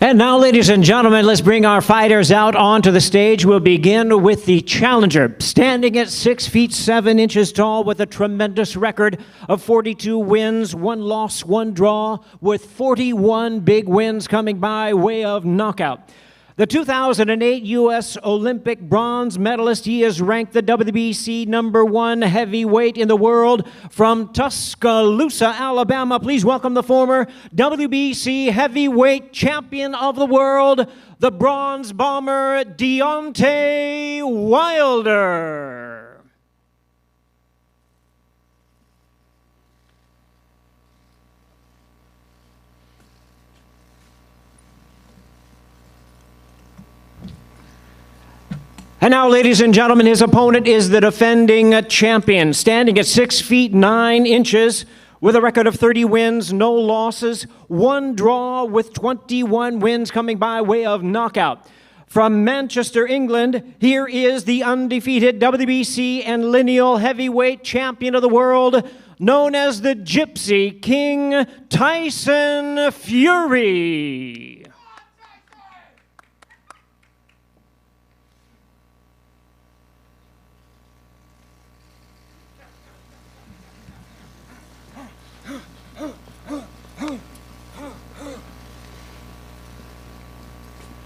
And now, ladies and gentlemen, let's bring our fighters out onto the stage. We'll begin with the challenger, standing at 6 feet 7 inches tall with a tremendous record of 42 wins, 1 loss, 1 draw, with 41 big wins coming by way of knockout. The 2008 U.S. Olympic bronze medalist, he is ranked the WBC #1 heavyweight in the world from Tuscaloosa, Alabama. Please welcome the former WBC heavyweight champion of the world, the Bronze Bomber, Deontay Wilder. And now, ladies and gentlemen, his opponent is the defending champion, standing at 6 feet 9 inches with a record of 30 wins, no losses, 1 draw, with 21 wins coming by way of knockout. From Manchester, England, here is the undefeated WBC and lineal heavyweight champion of the world, known as the Gypsy King, Tyson Fury.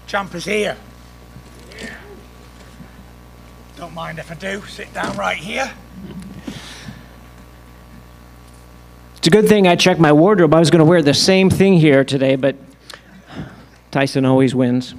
Champ is here. Don't mind if I do. Sit down right here. It's a good thing I checked my wardrobe. I was going to wear the same thing here today, but Tyson always wins.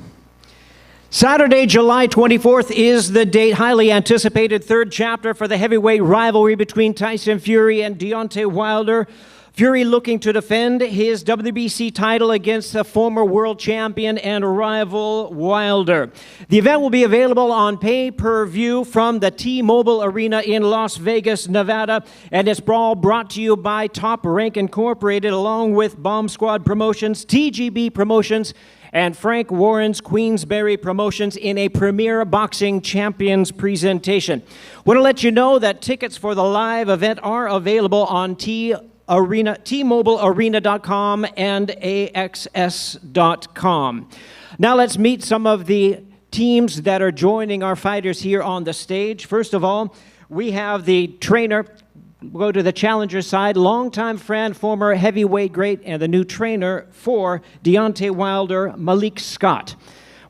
Saturday, July 24th is the date. Highly anticipated third chapter for the heavyweight rivalry between Tyson Fury and Deontay Wilder. Fury looking to defend his WBC title against the former world champion and rival Wilder. The event will be available on pay-per-view from the T-Mobile Arena in Las Vegas, Nevada, and it's all brought to you by Top Rank Incorporated, along with Bomb Squad Promotions, TGB Promotions, and Frank Warren's Queensberry Promotions in a Premier Boxing Champions presentation. Want to let you know that tickets for the live event are available on T-MobileArena.com and AXS.com. Now let's meet some of the teams that are joining our fighters here on the stage. First of all, we have the trainer. We'll go to the challenger side, longtime friend, former heavyweight great, and the new trainer for Deontay Wilder, Malik Scott.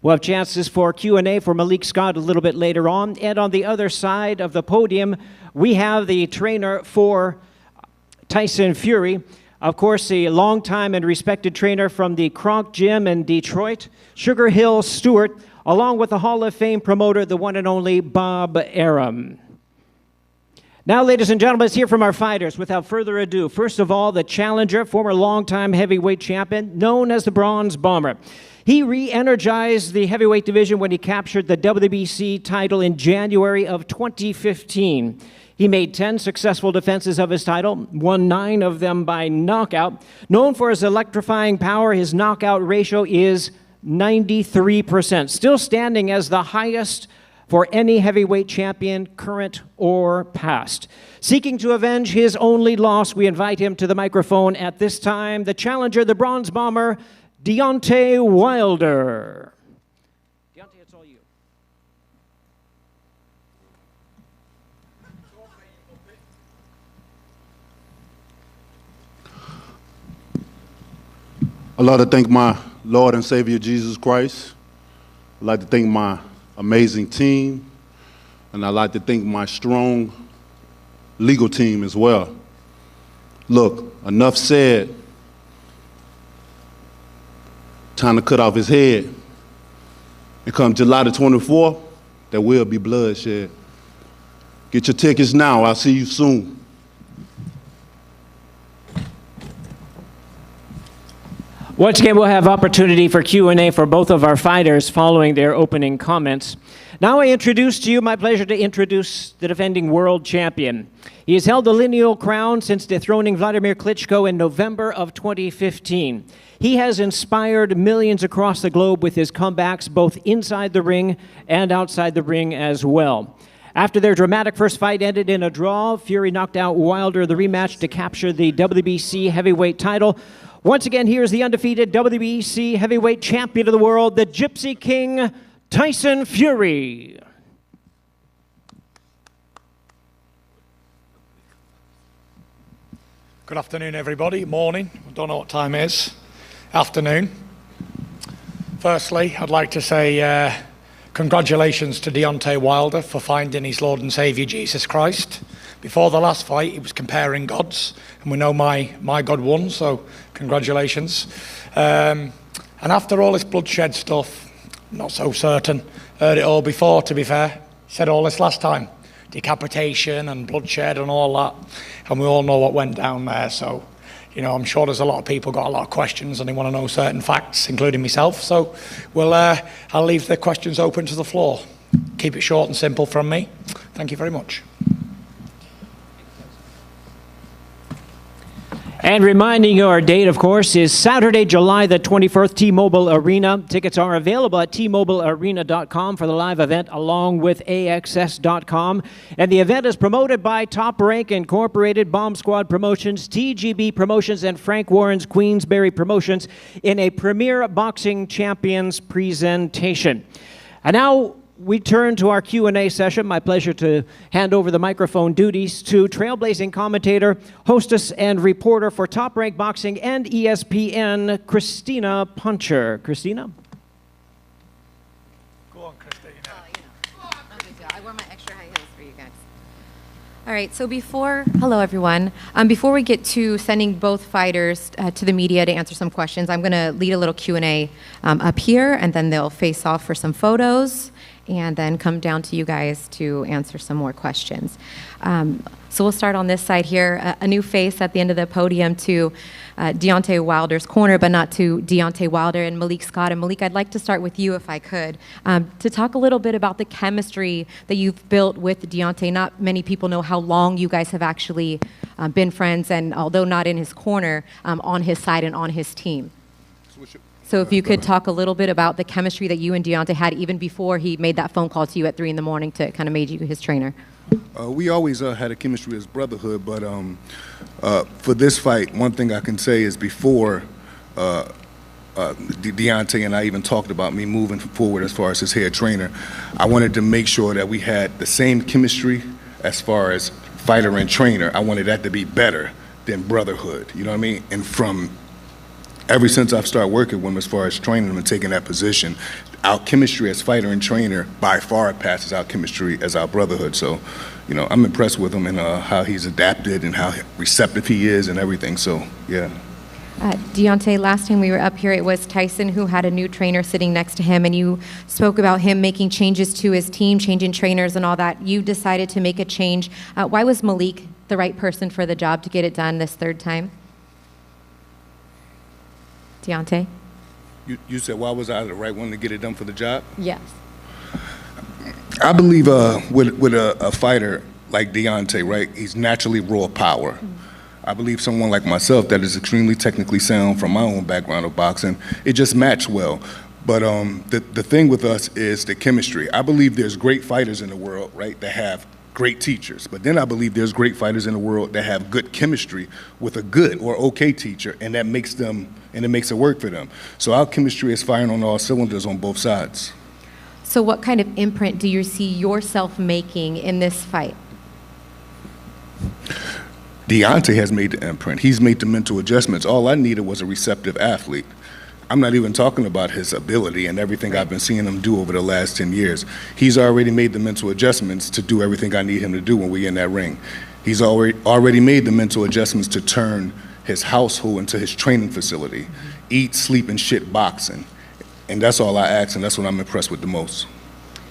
We'll have chances for Q&A for Malik Scott a little bit later on. And on the other side of the podium, we have the trainer for Tyson Fury, of course, a longtime and respected trainer from the Kronk Gym in Detroit, Sugar Hill Stewart, along with the Hall of Fame promoter, the one and only Bob Arum. Now, ladies and gentlemen, let's hear from our fighters. Without further ado, first of all, the challenger, former longtime heavyweight champion, known as the Bronze Bomber. He re-energized the heavyweight division when he captured the WBC title in January of 2015. He made 10 successful defenses of his title, won 9 of them by knockout. Known for his electrifying power, his knockout ratio is 93%, still standing as the highest for any heavyweight champion, current or past. Seeking to avenge his only loss, we invite him to the microphone at this time, the challenger, the Bronze Bomber, Deontay Wilder. Deontay, it's all you. I'd like to thank my Lord and Savior Jesus Christ. I'd like to thank my amazing team, and I'd like to thank my strong legal team as well. Look, enough said. Time to cut off his head. And come July the 24th, there will be bloodshed. Get your tickets now. I'll see you soon. Once again, we'll have opportunity for Q&A for both of our fighters following their opening comments. Now I introduce to you, my pleasure to introduce the defending world champion. He has held the lineal crown since dethroning Vladimir Klitschko in November of 2015. He has inspired millions across the globe with his comebacks both inside the ring and outside the ring as well. After their dramatic first fight ended in a draw, Fury knocked out Wilder in the rematch to capture the WBC heavyweight title. Once again, here's the undefeated WBC heavyweight champion of the world, the Gypsy King, Tyson Fury. Good afternoon, everybody. Morning. I don't know what time it is. Afternoon. Firstly, I'd like to say congratulations to Deontay Wilder for finding his Lord and Saviour Jesus Christ. Before the last fight, he was comparing gods, and we know my God won, so congratulations. And after all this bloodshed stuff, not so certain. Heard it all before, to be fair. Said all this last time. Decapitation and bloodshed and all that. And we all know what went down there, so, you know, I'm sure there's a lot of people got a lot of questions and they want to know certain facts, including myself. So I'll leave the questions open to the floor. Keep it short and simple from me. Thank you very much. And reminding you, our date, of course, is Saturday, July the 21st, T-Mobile Arena. Tickets are available at tmobilearena.com for the live event, along with AXS.com. And the event is promoted by Top Rank Incorporated, Bomb Squad Promotions, TGB Promotions, and Frank Warren's Queensberry Promotions in a Premier Boxing Champions presentation. And now we turn to our Q&A session. My pleasure to hand over the microphone duties to trailblazing commentator, hostess, and reporter for Top Rank Boxing and ESPN, Christina Puncher. Christina? Go on, Christina. I wore my extra high heels for you guys. All right, so hello everyone. Before we get to sending both fighters to the media to answer some questions, I'm gonna lead a little Q&A up here, and then they'll face off for some photos, and then come down to you guys to answer some more questions. So we'll start on this side here. A new face at the end of the podium to Deontay Wilder's corner, but not to Deontay Wilder and Malik Scott. And Malik, I'd like to start with you if I could, to talk a little bit about the chemistry that you've built with Deontay. Not many people know how long you guys have actually been friends, and although not in his corner, on his side and on his team. So if you could talk a little bit about the chemistry that you and Deontay had even before he made that phone call to you at 3 in the morning to kind of made you his trainer. We always had a chemistry as brotherhood, but for this fight, one thing I can say is before Deontay and I even talked about me moving forward as far as his head trainer, I wanted to make sure that we had the same chemistry as far as fighter and trainer. I wanted that to be better than brotherhood, you know what I mean? And from ever since I've started working with him as far as training him and taking that position, our chemistry as fighter and trainer by far passes our chemistry as our brotherhood. So, you know, I'm impressed with him and how he's adapted and how receptive he is and everything. So, yeah. Deontay, last time we were up here, it was Tyson who had a new trainer sitting next to him, and you spoke about him making changes to his team, changing trainers and all that. You decided to make a change. Why was Malik the right person for the job to get it done this third time? Deontay? You said, why was I the right one to get it done for the job? Yes. I believe with a fighter like Deontay, right, he's naturally raw power. Mm-hmm. I believe someone like myself that is extremely technically sound from my own background of boxing, it just matched well. But the thing with us is the chemistry. I believe there's great fighters in the world, right, that have great teachers. But then I believe there's great fighters in the world that have good chemistry with a good or okay teacher, and that makes them, and it makes it work for them. So our chemistry is firing on all cylinders on both sides. So what kind of imprint do you see yourself making in this fight? Deontay has made the imprint. He's made the mental adjustments. All I needed was a receptive athlete. I'm not even talking about his ability and everything I've been seeing him do over the last 10 years. He's already made the mental adjustments to do everything I need him to do when we're in that ring. He's already made the mental adjustments to turn his household into his training facility. Eat, sleep, and shit boxing. And that's all I ask, and that's what I'm impressed with the most.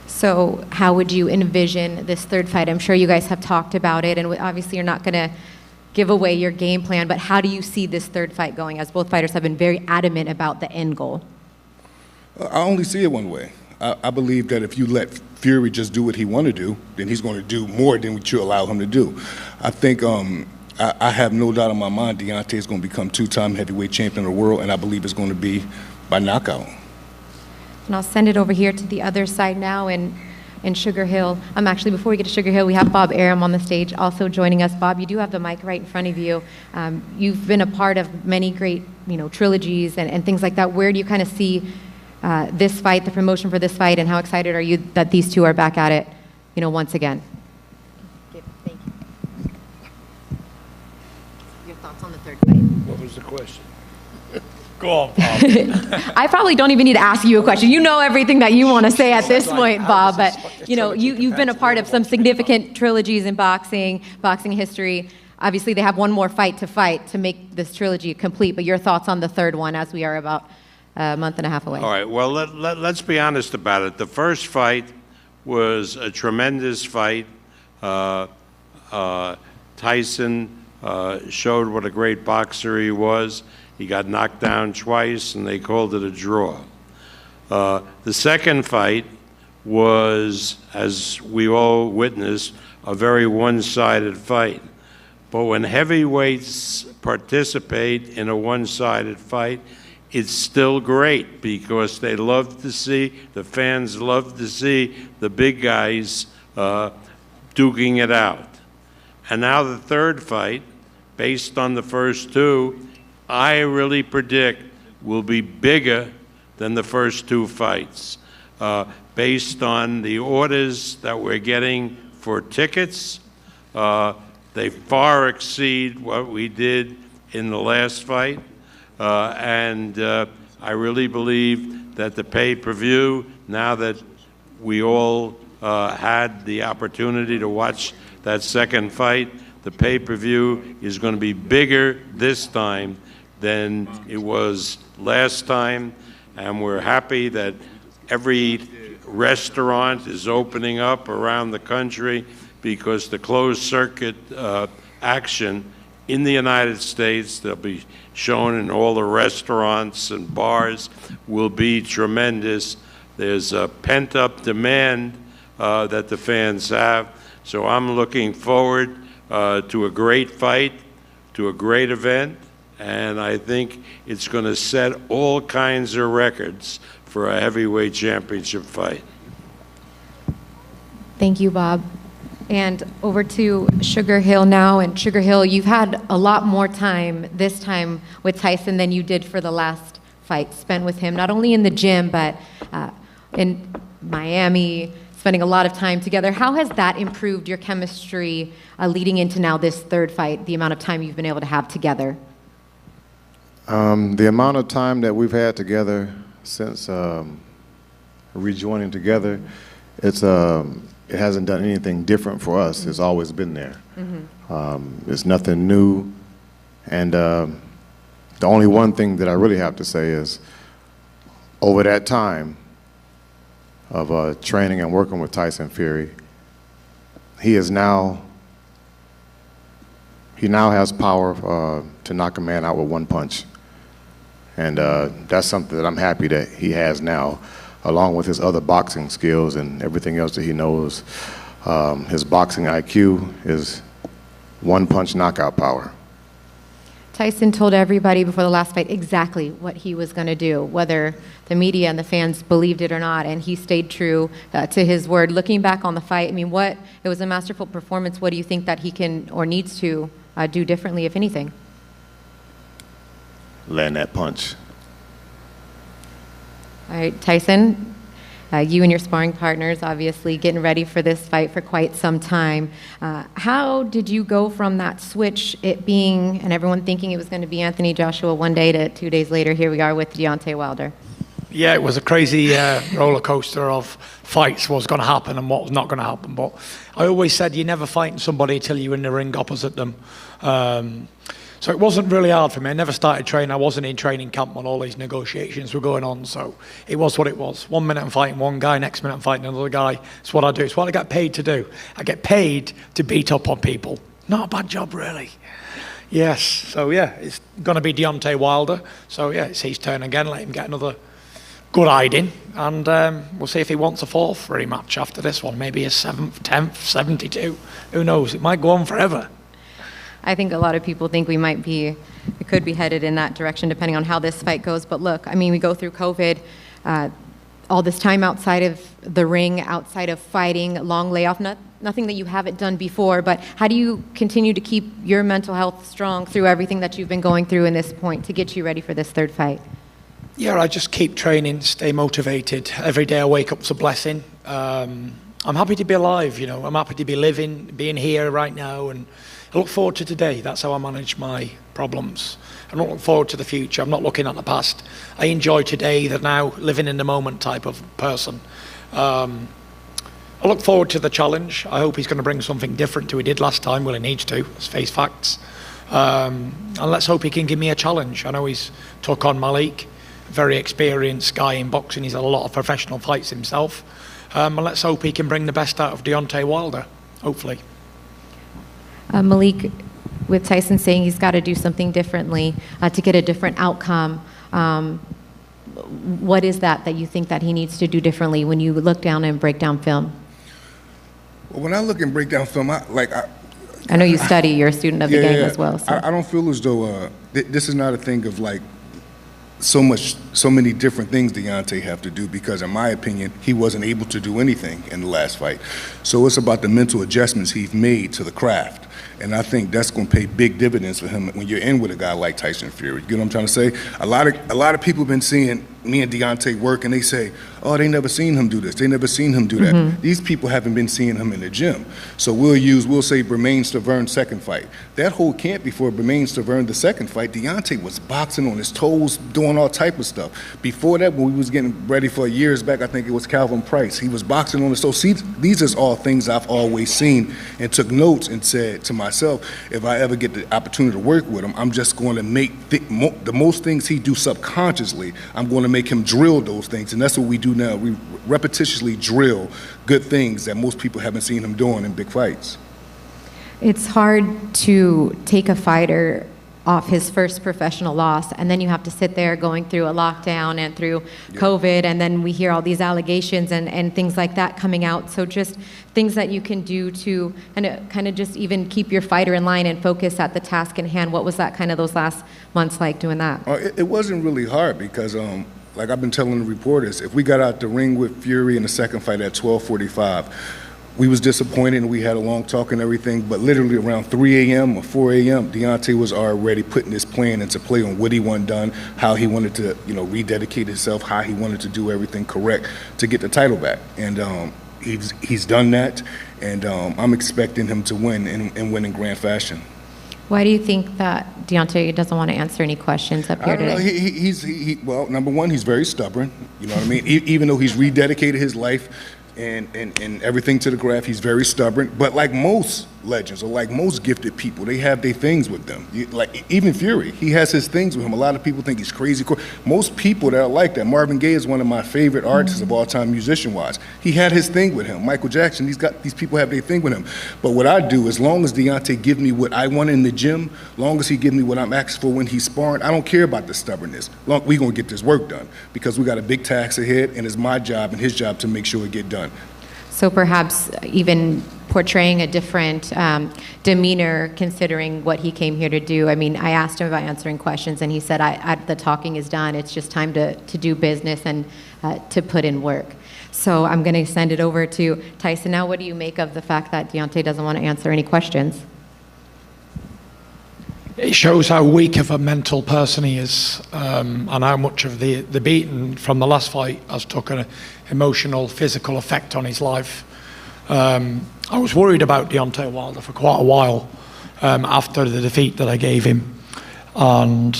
So how would you envision this third fight? I'm sure you guys have talked about it, and obviously you're not going to give away your game plan, but how do you see this third fight going, as both fighters have been very adamant about the end goal? I only see it one way. I believe that if you let Fury just do what he want to do, then he's going to do more than what you allow him to do. I think I have no doubt in my mind Deontay is going to become two-time heavyweight champion of the world, and I believe it's going to be by knockout. And I'll send it over here to the other side now, and in Sugar Hill. Actually, before we get to Sugar Hill, we have Bob Arum on the stage also joining us. Bob, you do have the mic right in front of you. You've been a part of many great trilogies and things like that. Where do you kind of see this fight, the promotion for this fight, and how excited are you that these two are back at it, once again? Thank you. Your thoughts on the third fight? What was the question? Go on, Bob. I probably don't even need to ask you a question. You know everything that you want to say at this point, Bob. But you've been a part of some significant trilogies in boxing history. Obviously, they have one more fight to make this trilogy complete. But your thoughts on the third one, as we are about a month and a half away. All right. Well, let's be honest about it. The first fight was a tremendous fight. Tyson showed what a great boxer he was. He got knocked down twice, and they called it a draw. The second fight was, as we all witnessed, a very one-sided fight. But when heavyweights participate in a one-sided fight, it's still great because they love to see, the fans love to see the big guys duking it out. And now the third fight, based on the first two, I really predict will be bigger than the first two fights, based on the orders that we're getting for tickets. They far exceed what we did in the last fight, and I really believe that the pay-per-view, now that we all had the opportunity to watch that second fight, the pay-per-view is going to be bigger this time than it was last time, and we're happy that every restaurant is opening up around the country because the closed circuit action in the United States, they'll be shown in all the restaurants and bars, will be tremendous. There's a pent-up demand that the fans have, so I'm looking forward to a great fight, to a great event, and I think it's going to set all kinds of records for a heavyweight championship fight. Thank you, Bob. And over to Sugar Hill now. And Sugar Hill, you've had a lot more time this time with Tyson than you did for the last fight spent with him, not only in the gym, but in Miami, spending a lot of time together. How has that improved your chemistry leading into now this third fight, the amount of time you've been able to have together? The amount of time that we've had together since rejoining together, it hasn't done anything different for us. It's always been there. It's nothing new. And the only one thing that I really have to say is, over that time of training and working with Tyson Fury, he now has power to knock a man out with one punch. And that's something that I'm happy that he has now, along with his other boxing skills and everything else that he knows. His boxing IQ is one-punch knockout power. Tyson told everybody before the last fight exactly what he was going to do, whether the media and the fans believed it or not, and he stayed true to his word. Looking back on the fight, it was a masterful performance. What do you think that he can or needs to do differently, if anything? Land that punch. All right, Tyson, you and your sparring partners obviously getting ready for this fight for quite some time. How did you go from that switch, it being, and everyone thinking it was going to be Anthony Joshua one day, to 2 days later, here we are with Deontay Wilder? Yeah, it was a crazy roller coaster of fights, what was going to happen and what was not going to happen. But I always said you're never fighting somebody till you're in the ring opposite them. So it wasn't really hard for me. I never started training. I wasn't in training camp when all these negotiations were going on. So it was what it was. 1 minute I'm fighting one guy, next minute I'm fighting another guy. It's what I do. It's what I get paid to do. I get paid to beat up on people. Not a bad job, really. Yes. So, yeah, it's going to be Deontay Wilder. So, yeah, it's his turn again. Let him get another good hiding. And we'll see if he wants a fourth rematch after this one. Maybe a 7th, 10th, 72. Who knows? It might go on forever. I think a lot of people think we could be headed in that direction depending on how this fight goes. But look, we go through COVID. all this time outside of the ring, outside of fighting, long layoff, nothing that you haven't done before, but how do you continue to keep your mental health strong through everything that you've been going through in this point to get you ready for this third fight? Yeah, I just keep training, stay motivated. Every day I wake up's a blessing. I'm happy to be alive, you know. I'm happy to be living, being here right now, and I look forward to today. That's how I manage my problems. I don't look forward to the future. I'm not looking at the past. I enjoy today, the now, living in the moment type of person. I look forward to the challenge. I hope he's going to bring something different to what he did last time. Well, he needs to. Let's face facts. And let's hope he can give me a challenge. I know he's took on Malik, a very experienced guy in boxing. He's had a lot of professional fights himself. And let's hope he can bring the best out of Deontay Wilder, hopefully. Malik, with Tyson saying he's got to do something differently to get a different outcome, what is that you think that he needs to do differently when you look down and break down film? Well, when I look and break down film, I know you study, you're a student of the game as well. So. I don't feel as though this is not a thing of like so many different things Deontay have to do, because in my opinion, he wasn't able to do anything in the last fight. So it's about the mental adjustments he's made to the craft. And I think that's going to pay big dividends for him when you're in with a guy like Tyson Fury. You know what I'm trying to say? A lot of people have been seeing me and Deontay work, and they say, oh, they never seen him do this. They never seen him do that. Mm-hmm. These people haven't been seeing him in the gym. So we'll say Bermane Stiverne second fight. That whole camp before Bermane Stiverne the second fight, Deontay was boxing on his toes, doing all type of stuff. Before that, when we was getting ready for years back, I think it was Calvin Price. He was boxing on his toes. See, these are all things I've always seen and took notes and said to myself, if I ever get the opportunity to work with him, I'm just going to make the most things he do subconsciously, I'm going to make him drill those things. And that's what we do now. We repetitiously drill good things that most people haven't seen him doing in big fights. It's hard to take a fighter off his first professional loss, and then you have to sit there going through a lockdown and through COVID, and then we hear all these allegations and things like that coming out. So just things that you can do to kind of just even keep your fighter in line and focus at the task in hand. What was that kind of those last months like doing that? It wasn't really hard because like I've been telling the reporters, if we got out the ring with Fury in the second fight at 12:45, we was disappointed and we had a long talk and everything, but literally around 3 a.m. or 4 a.m., Deontay was already putting his plan into play on what he wanted done, how he wanted to, rededicate himself, how he wanted to do everything correct to get the title back. And he's done that, and I'm expecting him to win and win in grand fashion. Why do you think that Deontay doesn't want to answer any questions up here today? Well, number one, he's very stubborn. You know what I mean? Even though he's rededicated his life and everything to the craft, he's very stubborn. But like most legends or like most gifted people, they have their things with them. Like even Fury, he has his things with him. A lot of people think he's crazy. Most people that are like that, Marvin Gaye is one of my favorite artists of all time, musician-wise. He had his thing with him. Michael Jackson, these people have their thing with him. But what I do, as long as Deontay give me what I want in the gym, long as he give me what I'm asking for when he's sparring, I don't care about the stubbornness. We gonna get this work done because we got a big task ahead, and it's my job and his job to make sure it get done. So perhaps even portraying a different demeanor considering what he came here to do. I mean, I asked him about answering questions, and he said, the talking is done. It's just time to do business and to put in work. So I'm going to send it over to Tyson. Now, what do you make of the fact that Deontay doesn't want to answer any questions? It shows how weak of a mental person he is, and how much of the beating from the last fight has took an emotional, physical effect on his life. I was worried about Deontay Wilder for quite a while after the defeat that I gave him, and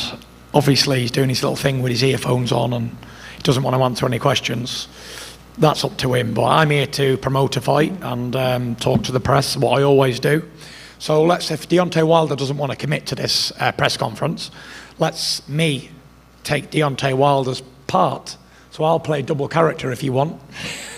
obviously he's doing his little thing with his earphones on and he doesn't want to answer any questions. That's up to him, but I'm here to promote a fight and talk to the press, what I always do. So if Deontay Wilder doesn't want to commit to this press conference, let's me take Deontay Wilder's part. So I'll play double character if you want.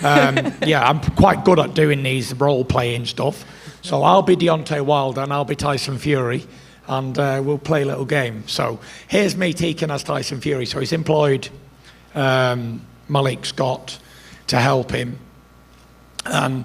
Yeah, I'm quite good at doing these role-playing stuff. So I'll be Deontay Wilder and I'll be Tyson Fury, and we'll play a little game. So here's me taking as Tyson Fury. So he's employed Malik Scott to help him. And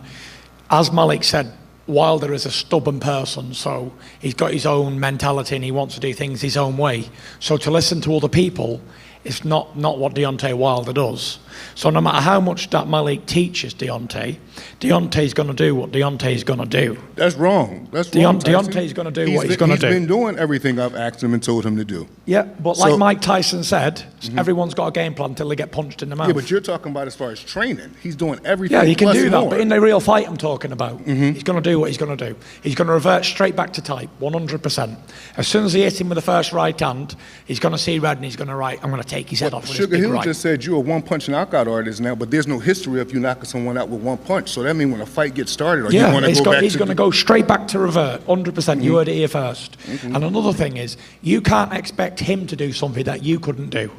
as Malik said, Wilder is a stubborn person, so he's got his own mentality and he wants to do things his own way. So to listen to other people is not what Deontay Wilder does. So no matter how much that Malik teaches Deontay's going to do what Deontay's going to do. That's wrong. That's wrong, Tyson. Deontay's going to do what he's going to do. He's been doing everything I've asked him and told him to do. Yeah, but like Mike Tyson said, everyone's got a game plan until they get punched in the mouth. Yeah, but you're talking about as far as training. He's doing everything. Yeah, he can plus do that, more. but in the real fight I'm talking about, he's going to do what he's going to do. He's going to revert straight back to type, 100%. As soon as he hits him with the first right hand, he's going to see red and he's going to I'm going to take his head off with Sugar this big Hill right. just said you're a one-punch knockout artist now, but there's no history of you knocking someone out with one punch. So that means when a fight gets started, or you want to go back he's going to go straight back to revert, 100%. You heard it here first. And another thing is, you can't expect him to do something that you couldn't do.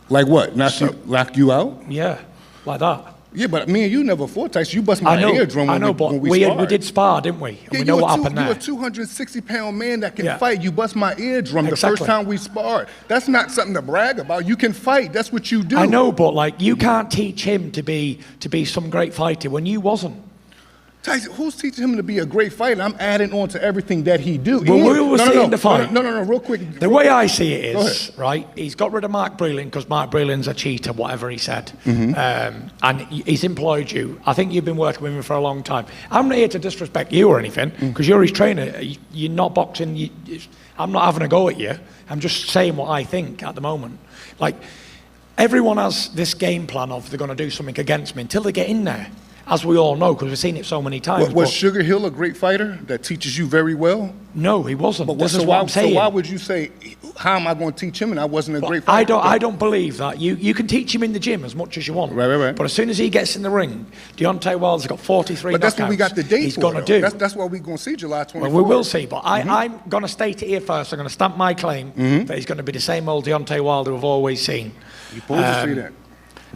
Like what? Knock you out? Yeah, like that. Yeah, but me and you never fought, Tyson. You bust my eardrum when we sparred. We did spar, didn't we? And we know what happened there. You're a 260-pound man that can fight. You bust my eardrum the Exactly. first time we sparred. That's not something to brag about. You can fight. That's what you do. I know, but like you can't teach him to be some great fighter when you wasn't. Tyson, who's teaching him to be a great fighter? I'm adding on to everything that he do. Well, we were seeing the fight. No, real quick. The way I see it is, right, he's got rid of Mark Breland because Mark Breland's a cheater, whatever he said. And he's employed you. I think you've been working with him for a long time. I'm not here to disrespect you or anything because you're his trainer. You're not boxing. I'm not having a go at you. I'm just saying what I think at the moment. Like, everyone has this game plan of they're going to do something against me until they get in there. As we all know, because we've seen it so many times. Was Sugar Hill a great fighter that teaches you very well? No, he wasn't. But This is what I'm saying. So why would you say, how am I going to teach him and I wasn't a great fighter? I don't believe that. You can teach him in the gym as much as you want. Right. But as soon as he gets in the ring, Deontay Wilder's got 43 But that's knockouts. what we got the date He's for, going to though. do. That's what we're going to see July 24th. Well, we will see. But I'm going to state it here first. I'm going to stamp my claim that he's going to be the same old Deontay Wilder we've always seen. You're supposed to see that.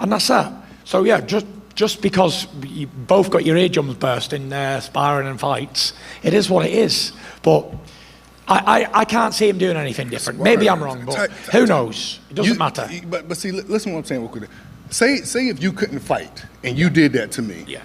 And that's that. So, yeah, just because you both got your eardrums burst in sparring and fights, it is what it is. But I can't see him doing anything different. Maybe I'm wrong, but who knows? It doesn't matter. But see, listen what I'm saying real quick. Say if you couldn't fight and you did that to me. Yeah.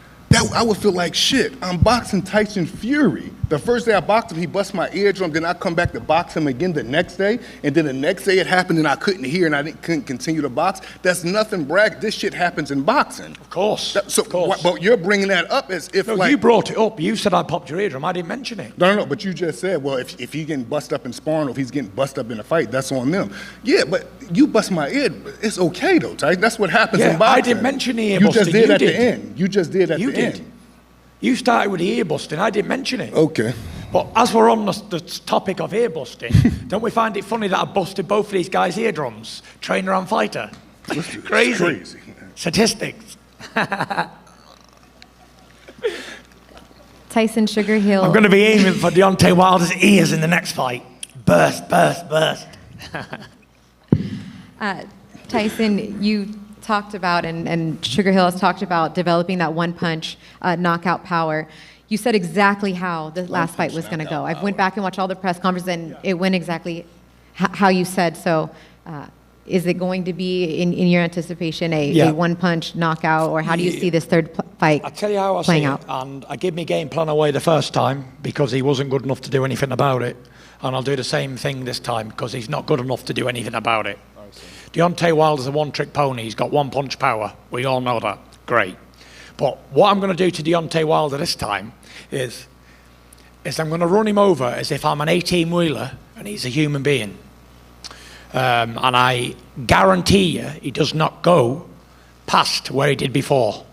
I would feel like shit. I'm boxing Tyson Fury. The first day I boxed him, he bust my eardrum. Then I come back to box him again the next day. And then the next day it happened and I couldn't hear and I couldn't continue to box. That's nothing brag. This shit happens in boxing. Of course. But you're bringing that up as if No, like... you brought it up. You said I popped your eardrum. I didn't mention it. No, but you just said, well, if he's getting bust up in sparring or if he's getting bust up in a fight, that's on them. Yeah, but you bust my ear. It's okay, though, Ty. That's what happens in boxing. I didn't mention the ear You busting. just did You at did. the end. You just did at the end. You started with the ear busting. I didn't mention it. Okay. But as we're on the topic of ear busting, don't we find it funny that I busted both of these guys' eardrums, trainer and fighter? Crazy. Statistics. Tyson Sugar Hill. I'm going to be aiming for Deontay Wilder's ears in the next fight. Burst. Tyson, you talked about, and Sugar Hill has talked about developing that one-punch knockout power. You said exactly how the last fight was going to go. I went back and watched all the press conferences, and it went exactly how you said. So is it going to be, in your anticipation, a one-punch knockout, or how do you see this third fight I'll tell you how I playing see out? it. And I gave my game plan away the first time because he wasn't good enough to do anything about it. And I'll do the same thing this time because he's not good enough to do anything about it. Deontay Wilder's a one-trick pony. He's got one-punch power. We all know that. Great. But what I'm going to do to Deontay Wilder this time is I'm going to run him over as if I'm an 18-wheeler and he's a human being. And I guarantee you he does not go past where he did before.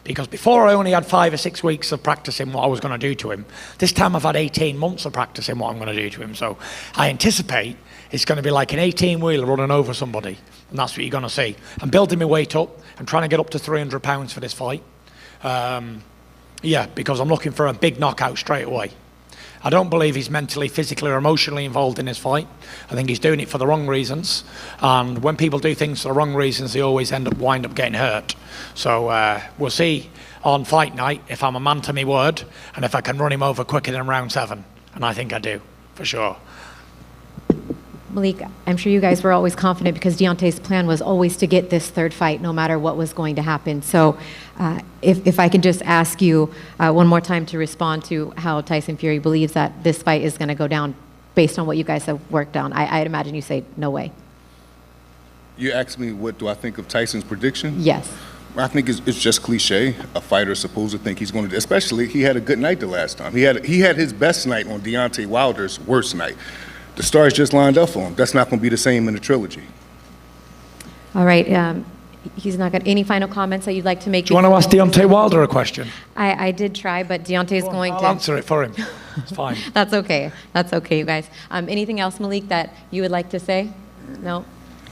Because before I only had 5 or 6 weeks of practicing what I was going to do to him. This time I've had 18 months of practicing what I'm going to do to him. So I anticipate it's going to be like an 18-wheeler running over somebody. And that's what you're going to see. I'm building my weight up. I'm trying to get up to 300 pounds for this fight. Because I'm looking for a big knockout straight away. I don't believe he's mentally, physically, or emotionally involved in this fight. I think he's doing it for the wrong reasons. And when people do things for the wrong reasons, they always wind up getting hurt. So we'll see on fight night if I'm a man to my word and if I can run him over quicker than round 7. And I think I do, for sure. Malik, I'm sure you guys were always confident because Deontay's plan was always to get this third fight no matter what was going to happen. So if I can just ask you one more time to respond to how Tyson Fury believes that this fight is going to go down based on what you guys have worked on. I'd imagine you say no way. You asked me what do I think of Tyson's prediction? Yes. I think it's just cliche. A fighter is supposed to think he's going to, especially he had a good night the last time. He had his best night on Deontay Wilder's worst night. The stars just lined up for him. That's not going to be the same in the trilogy. All right. He's not got any final comments that you'd like to make? Do you want to ask Deontay Wilder a question? I did try, but Deontay's going I'll to answer it for him. It's fine. That's okay. That's okay, you guys. Anything else, Malik, that you would like to say? No?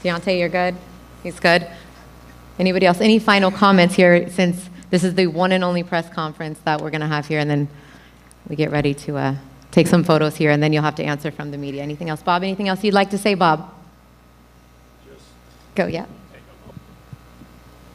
Deontay, you're good? He's good? Anybody else? Any final comments here, since this is the one and only press conference that we're going to have here, and then we get ready to take some photos here, and then you'll have to answer from the media. Anything else? Bob, anything else you'd like to say, Bob? Go, yeah.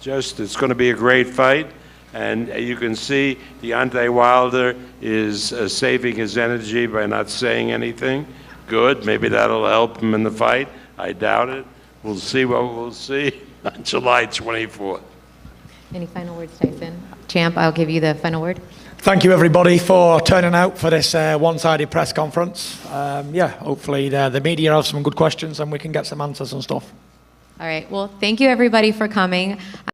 It's going to be a great fight, and you can see Deontay Wilder is saving his energy by not saying anything. Good, maybe that'll help him in the fight. I doubt it. We'll see what we'll see on July 24th. Any final words, Tyson? Champ, I'll give you the final word. Thank you, everybody, for turning out for this one-sided press conference. Hopefully the media have some good questions and we can get some answers and stuff. All right. Well, thank you, everybody, for coming.